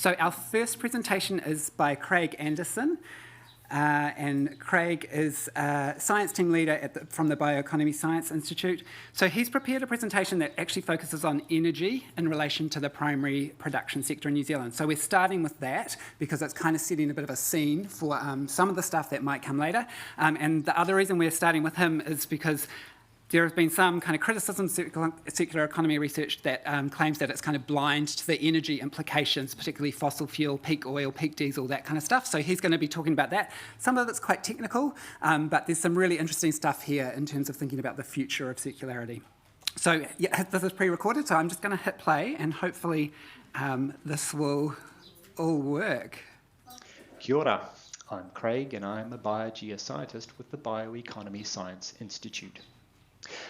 So our first presentation is by Craig Anderson, and Craig is a science team leader from the Bioeconomy Science Institute. So he's prepared a presentation that actually focuses on energy in relation to the primary production sector in New Zealand. So we're starting with that because it's kind of setting a bit of a scene for some of the stuff that might come later. And the other reason we're starting with him is because there has been some kind of criticism of circular economy research that claims that it's kind of blind to the energy implications, particularly fossil fuel, peak oil, peak diesel, that kind of stuff. So he's going to be talking about that. Some of it's quite technical, but there's some really interesting stuff here in terms of thinking about the future of circularity. So yeah, this is pre-recorded, so I'm just going to hit play, and hopefully this will all work. Kia ora. I'm Craig, and I'm a biogeoscientist with the Bioeconomy Science Institute.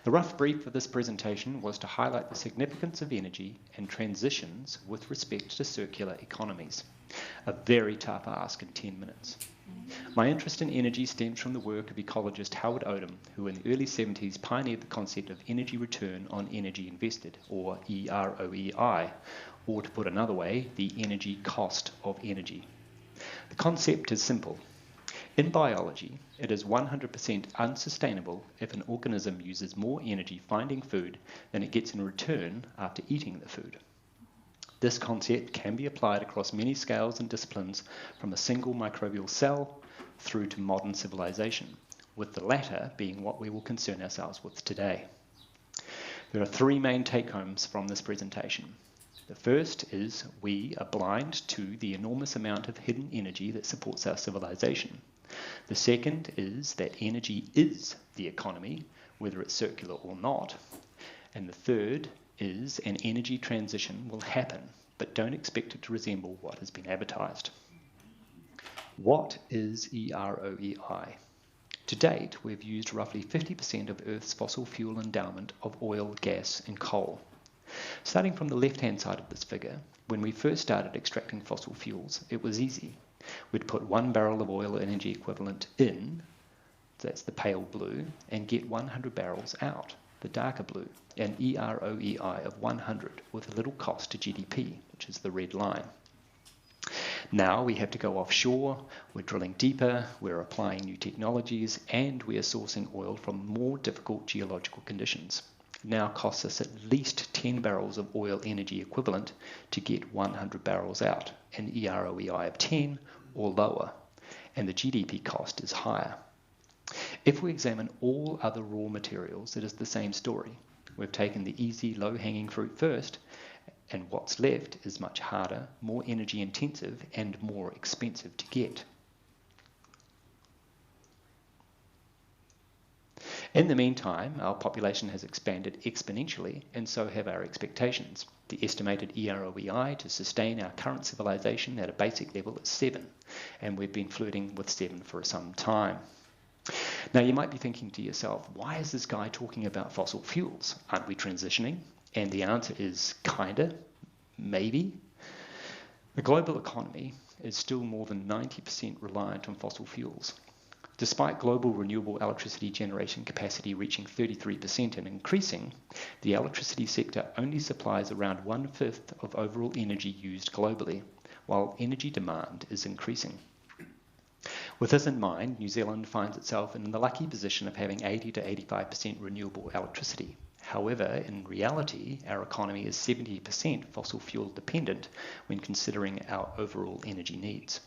The rough brief for this presentation was to highlight the significance of energy and transitions with respect to circular economies. A very tough ask in 10 minutes. My interest in energy stems from the work of ecologist Howard Odum, who in the early 70s pioneered the concept of energy return on energy invested, or EROEI, or to put another way, the energy cost of energy. The concept is simple. In biology, it is 100% unsustainable if an organism uses more energy finding food than it gets in return after eating the food. This concept can be applied across many scales and disciplines, from a single microbial cell through to modern civilization, with the latter being what we will concern ourselves with today. There are three main take-homes from this presentation. The first is we are blind to the enormous amount of hidden energy that supports our civilization. The second is that energy is the economy, whether it's circular or not. And the third is an energy transition will happen, but don't expect it to resemble what has been advertised. What is EROEI? To date, we've used roughly 50% of Earth's fossil fuel endowment of oil, gas, and coal. Starting from the left-hand side of this figure, when we first started extracting fossil fuels, it was easy. We'd put 1 barrel of oil energy equivalent in, that's the pale blue, and get 100 barrels out, the darker blue, an EROEI of 100 with a little cost to GDP, which is the red line. Now we have to go offshore, we're drilling deeper, we're applying new technologies, and we are sourcing oil from more difficult geological conditions. It now costs us at least 10 barrels of oil energy equivalent to get 100 barrels out, an EROEI of 10 or lower, and the GDP cost is higher. If we examine all other raw materials, it is the same story. We've taken the easy, low-hanging fruit first, and what's left is much harder, more energy intensive, and more expensive to get. In the meantime, our population has expanded exponentially, and so have our expectations. The estimated EROEI to sustain our current civilization at a basic level is 7, and we've been flirting with 7 for some time. Now you might be thinking to yourself, why is this guy talking about fossil fuels? Aren't we transitioning? And the answer is kinda, maybe. The global economy is still more than 90% reliant on fossil fuels. Despite global renewable electricity generation capacity reaching 33% and increasing, the electricity sector only supplies around 1/5 of overall energy used globally, while energy demand is increasing. With this in mind, New Zealand finds itself in the lucky position of having 80 to 85% renewable electricity. However, in reality, our economy is 70% fossil fuel dependent when considering our overall energy needs.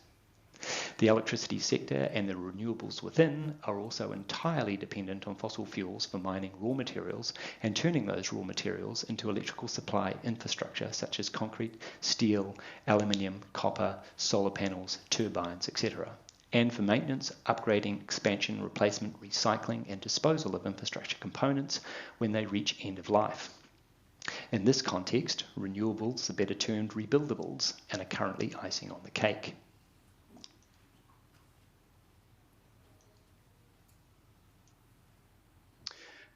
The electricity sector and the renewables within are also entirely dependent on fossil fuels for mining raw materials and turning those raw materials into electrical supply infrastructure such as concrete, steel, aluminium, copper, solar panels, turbines, etc. And for maintenance, upgrading, expansion, replacement, recycling, and disposal of infrastructure components when they reach end of life. In this context, renewables are better termed rebuildables and are currently icing on the cake.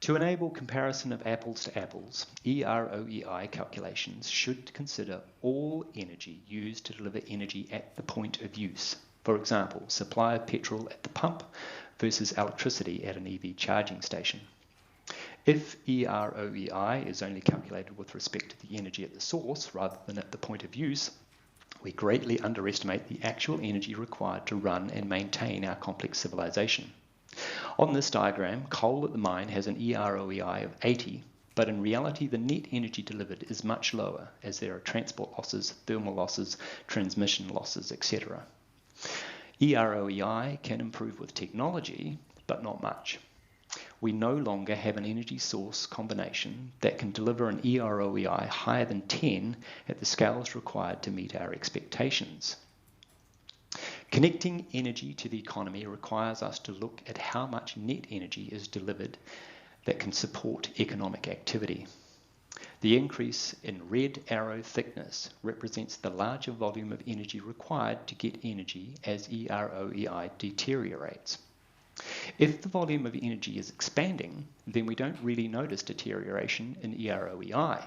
To enable comparison of apples to apples, EROEI calculations should consider all energy used to deliver energy at the point of use. For example, supply of petrol at the pump versus electricity at an EV charging station. If EROEI is only calculated with respect to the energy at the source rather than at the point of use, We greatly underestimate the actual energy required to run and maintain our complex civilization. On this diagram, coal at the mine has an EROEI of 80, but in reality the net energy delivered is much lower, as there are transport losses, thermal losses, transmission losses, etc. EROEI can improve with technology, but not much. We no longer have an energy source combination that can deliver an EROEI higher than 10 at the scales required to meet our expectations. Connecting energy to the economy requires us to look at how much net energy is delivered that can support economic activity. The increase in red arrow thickness represents the larger volume of energy required to get energy as EROEI deteriorates. If the volume of energy is expanding, then we don't really notice deterioration in EROEI,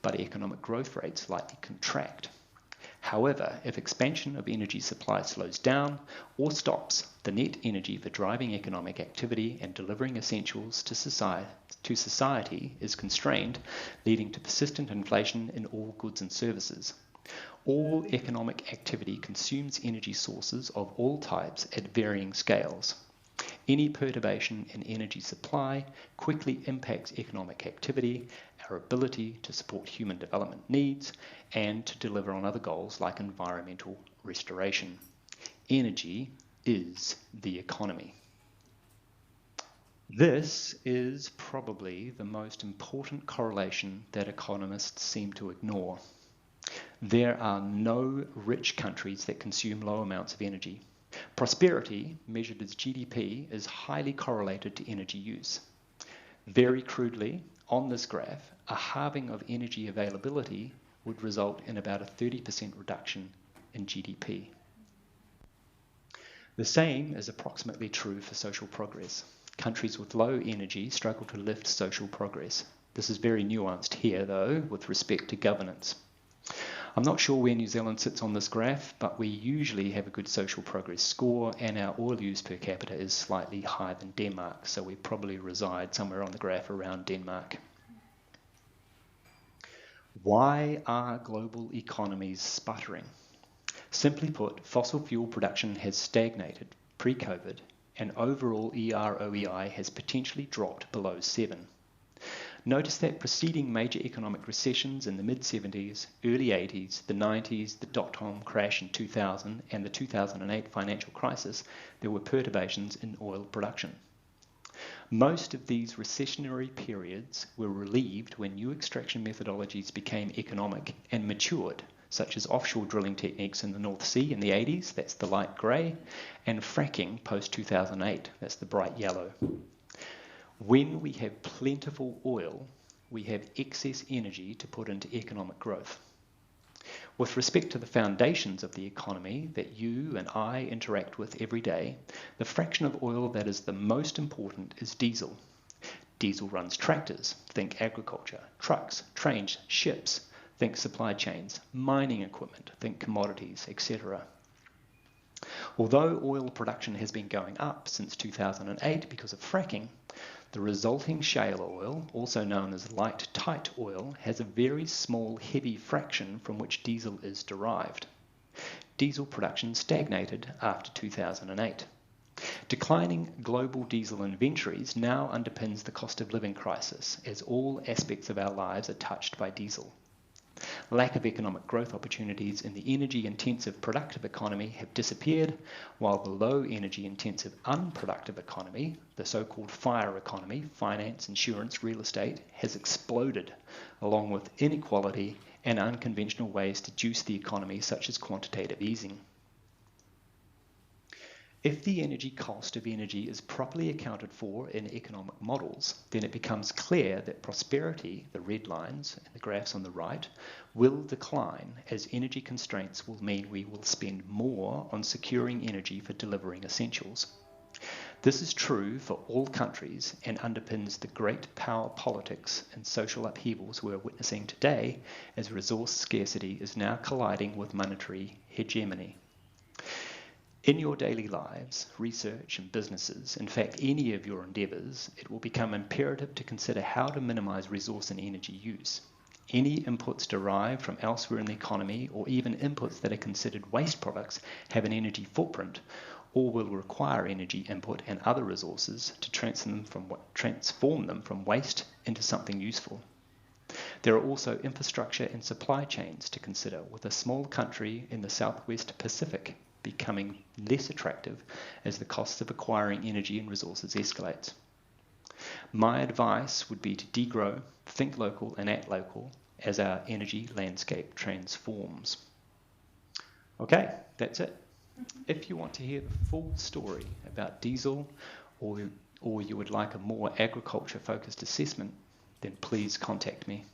but economic growth rates likely contract. However, if expansion of energy supply slows down or stops, the net energy for driving economic activity and delivering essentials to society is constrained, leading to persistent inflation in all goods and services. All economic activity consumes energy sources of all types at varying scales. Any perturbation in energy supply quickly impacts economic activity, our ability to support human development needs, and to deliver on other goals like environmental restoration. Energy is the economy. This is probably the most important correlation that economists seem to ignore. There are no rich countries that consume low amounts of energy. Prosperity, measured as GDP, is highly correlated to energy use. Very crudely, on this graph, a halving of energy availability would result in about a 30% reduction in GDP. The same is approximately true for social progress. Countries with low energy struggle to lift social progress. This is very nuanced here, though, with respect to governance. I'm not sure where New Zealand sits on this graph, but we usually have a good social progress score, and our oil use per capita is slightly higher than Denmark, so we probably reside somewhere on the graph around Denmark. Why are global economies sputtering? Simply put, fossil fuel production has stagnated pre-COVID, and overall EROEI has potentially dropped below 7. Notice that preceding major economic recessions in the mid-70s, early 80s, the 90s, the dot-com crash in 2000, and the 2008 financial crisis, there were perturbations in oil production. Most of these recessionary periods were relieved when new extraction methodologies became economic and matured, such as offshore drilling techniques in the North Sea in the 80s, that's the light grey, and fracking post-2008, that's the bright yellow. When we have plentiful oil, we have excess energy to put into economic growth. With respect to the foundations of the economy that you and I interact with every day, the fraction of oil that is the most important is diesel. Diesel runs tractors, think agriculture, trucks, trains, ships, think supply chains, mining equipment, think commodities, etc. Although oil production has been going up since 2008 because of fracking, the resulting shale oil, also known as light tight oil, has a very small heavy fraction from which diesel is derived. Diesel production stagnated after 2008. Declining global diesel inventories now underpins the cost of living crisis, as all aspects of our lives are touched by diesel. Lack of economic growth opportunities in the energy-intensive productive economy have disappeared, while the low energy-intensive unproductive economy, the so-called FIRE economy, finance, insurance, real estate, has exploded, along with inequality and unconventional ways to juice the economy, such as quantitative easing. If the energy cost of energy is properly accounted for in economic models, then it becomes clear that prosperity, the red lines and the graphs on the right, will decline, as energy constraints will mean we will spend more on securing energy for delivering essentials. This is true for all countries and underpins the great power politics and social upheavals we're witnessing today, as resource scarcity is now colliding with monetary hegemony. In your daily lives, research and businesses, in fact any of your endeavours, it will become imperative to consider how to minimise resource and energy use. Any inputs derived from elsewhere in the economy, or even inputs that are considered waste products, have an energy footprint, or will require energy input and other resources to transform them from waste into something useful. There are also infrastructure and supply chains to consider, with a small country in the Southwest Pacific becoming less attractive as the cost of acquiring energy and resources escalates. My advice would be to degrow, think local and act local as our energy landscape transforms. Okay, that's it. If you want to hear the full story about diesel, or you would like a more agriculture-focused assessment, then please contact me.